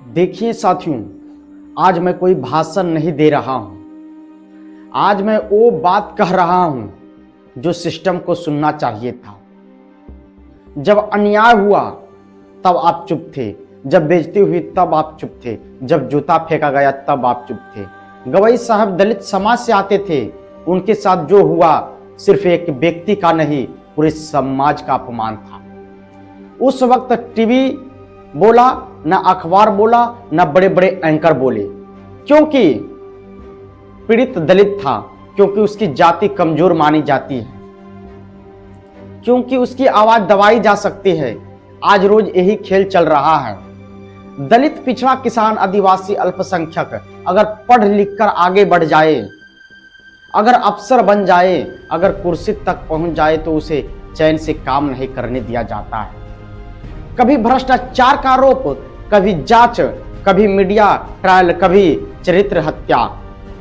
देखिए साथियों, आज मैं कोई भाषण नहीं दे रहा हूं। आज मैं वो बात कह रहा हूं जो सिस्टम को सुनना चाहिए था। जब अन्याय हुआ तब आप चुप थे, जब बेइज्जती हुई तब आप चुप थे, जब जूता फेंका गया तब आप चुप थे। गवई साहब दलित समाज से आते थे, उनके साथ जो हुआ सिर्फ एक व्यक्ति का नहीं, पूरे समाज का अपमान था। उस वक्त टीवी बोला ना, अखबार बोला ना, बड़े बड़े एंकर बोले, क्योंकि पीड़ित दलित था, क्योंकि उसकी जाति कमजोर मानी जाती है, क्योंकि उसकी आवाज दबाई जा सकती है। आज रोज यही खेल चल रहा है। दलित, पिछड़ा, किसान, आदिवासी, अल्पसंख्यक अगर पढ़ लिख कर आगे बढ़ जाए, अगर अफसर बन जाए, अगर कुर्सी तक पहुंच जाए, तो उसे चैन से काम नहीं करने दिया जाता है। कभी भ्रष्टाचार का आरोप, कभी जांच, कभी मीडिया ट्रायल, कभी चरित्र हत्या,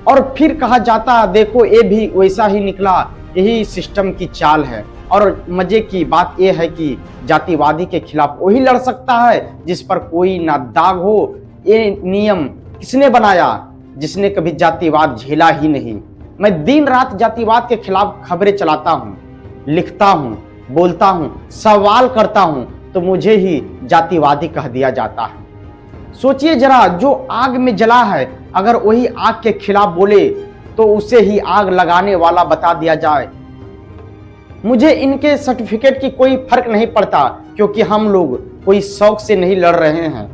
और फिर कहा जाता देखो ये भी वैसा ही निकला, यही सिस्टम की चाल है। और मजे की बात यह है कि जातिवादी के खिलाफ वही लड़ सकता है जिस पर कोई ना दाग हो। ये नियम किसने बनाया? जिसने कभी जातिवाद झेला ही नहीं। मैं दिन रात जातिवाद के खिलाफ खबरें चलाता हूँ, लिखता हूँ, बोलता हूँ, सवाल करता हूँ, तो मुझे ही जातिवादी कह दिया जाता है। सोचिए जरा, जो आग में जला है, अगर वही आग के खिलाफ बोले तो उसे ही आग लगाने वाला बता दिया जाए। मुझे इनके सर्टिफिकेट की कोई फर्क नहीं पड़ता, क्योंकि हम लोग कोई शौक से नहीं लड़ रहे हैं।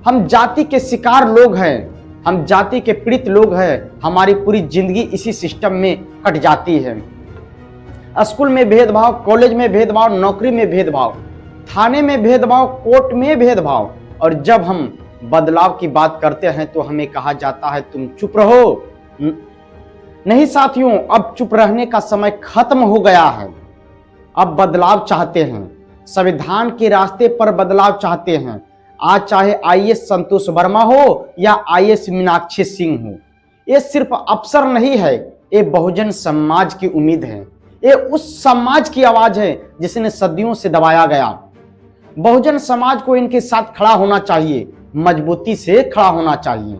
हम जाति के शिकार लोग हैं, हम जाति के पीड़ित लोग हैं। हमारी पूरी जिंदगी इसी सिस्टम में कट जाती है। स्कूल में भेदभाव, कॉलेज में भेदभाव, नौकरी में भेदभाव, थाने में भेदभाव, कोर्ट में भेदभाव, और जब हम बदलाव की बात करते हैं तो हमें कहा जाता है तुम चुप रहो। नहीं साथियों, अब चुप रहने का समय खत्म हो गया है। अब बदलाव चाहते हैं, संविधान के रास्ते पर बदलाव चाहते हैं। आज चाहे आईएएस संतोष वर्मा हो या आईएएस मीनाक्षी सिंह हो, ये सिर्फ अफसर नहीं है, ये बहुजन समाज की उम्मीद है। ये उस समाज की आवाज है जिसने सदियों से दबाया गया। बहुजन समाज को इनके साथ खड़ा होना चाहिए, मजबूती से खड़ा होना चाहिए।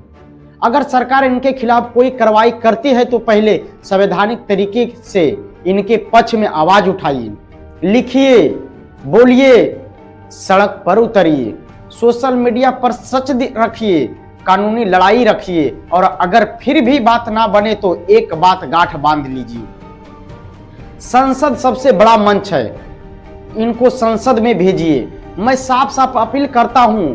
अगर सरकार इनके खिलाफ कोई कार्रवाई करती है तो पहले संवैधानिक तरीके से इनके पक्ष में आवाज उठाइए, लिखिए, बोलिए, सड़क पर उतरिए, सोशल मीडिया पर सच रखिए, कानूनी लड़ाई रखिए, और अगर फिर भी बात ना बने तो एक बात गांठ बांध लीजिए। संसद सबसे बड़ा मंच है, इनको संसद में भेजिए। मैं साफ साफ अपील करता हूं,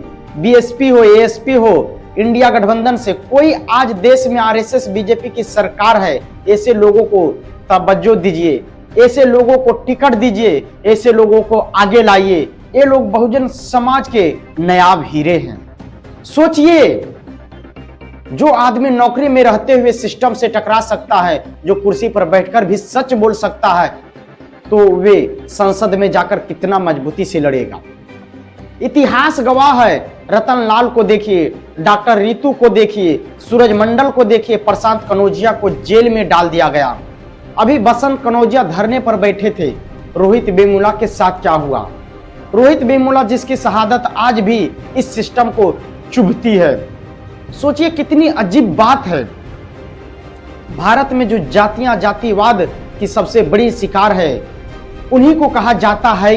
बीएसपी हो, एएसपी हो, इंडिया गठबंधन से कोई आज देश में आरएसएस बीजेपी की सरकार है, ऐसे लोगों को तवज्जो दीजिए, ऐसे लोगों को टिकट दीजिए, ऐसे लोगों को आगे लाइए। ये लोग बहुजन समाज के नायाब हीरे हैं। सोचिए, जो आदमी नौकरी में रहते हुए सिस्टम से टकरा सकता है, जो कुर्सी पर बैठकर भी सच बोल सकता है, तो वे संसद में जाकर कितना मजबूती से लड़ेगा। इतिहास गवाह है। रतन लाल को देखिए, डॉक्टर रितु को देखिए, सूरजमंडल को देखिए, प्रशांत कनौजिया को जेल में डाल दिया गया। अभी बसंत कनौजिया धरने पर बैठे थे। रोहित वेमुला के साथ क्या हुआ? रोहित वेमुला जिसकी शहादत आज भी इस सिस्टम को चुभती है। सोचिए कितनी अजीब बात है। भारत में जो जातियां जातिवाद की सबसे बड़ी शिकार है, उन्हीं को कहा जाता है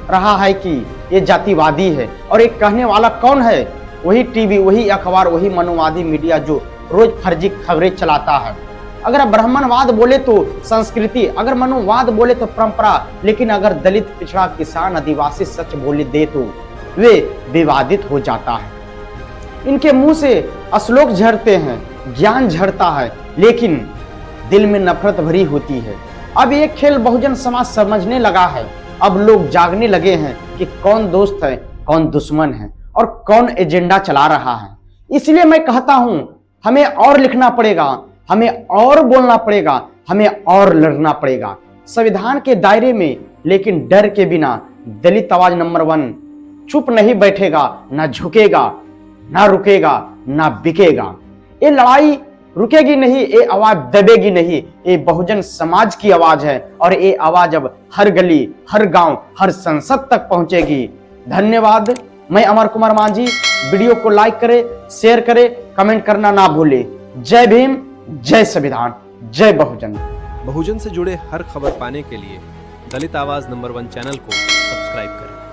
रहा है कि ये जातिवादी है। और एक कहने वाला कौन है? वही टीवी, वही अखबार, वही मनोवादी मीडिया जो रोज फर्जी खबरें चलाता है। अगर ब्राह्मणवाद बोले तो संस्कृति, अगर मनोवाद बोले तो परंपरा, लेकिन अगर दलित, पिछड़ा, किसान, आदिवासी सच बोले दे तो वे विवादित हो जाता है। इनके मुंह से श्लोक झरते हैं, ज्ञान झरता है, लेकिन दिल में नफरत भरी होती है। अब ये खेल बहुजन समाज समझने लगा है। अब लोग जागने लगे हैं कि कौन दोस्त है, कौन दुश्मन है, और कौन एजेंडा चला रहा है। इसलिए मैं कहता हूं, हमें और लिखना पड़ेगा, हमें और बोलना पड़ेगा, हमें और लड़ना पड़ेगा संविधान के दायरे में, लेकिन डर के बिना। दलित आवाज नंबर 1 चुप नहीं बैठेगा, ना झुकेगा, ना रुकेगा, ना बिकेगा। ये लड़ाई रुकेगी नहीं, ये आवाज दबेगी नहीं। ये बहुजन समाज की आवाज है, और ये आवाज अब हर गली, हर गांव, हर संसद तक पहुंचेगी। धन्यवाद। मैं अमर कुमार मांझी। वीडियो को लाइक करें, शेयर करें, कमेंट करना ना भूले। जय भीम, जय संविधान, जय बहुजन। बहुजन से जुड़े हर खबर पाने के लिए दलित आवाज नंबर 1 चैनल को सब्सक्राइब करें।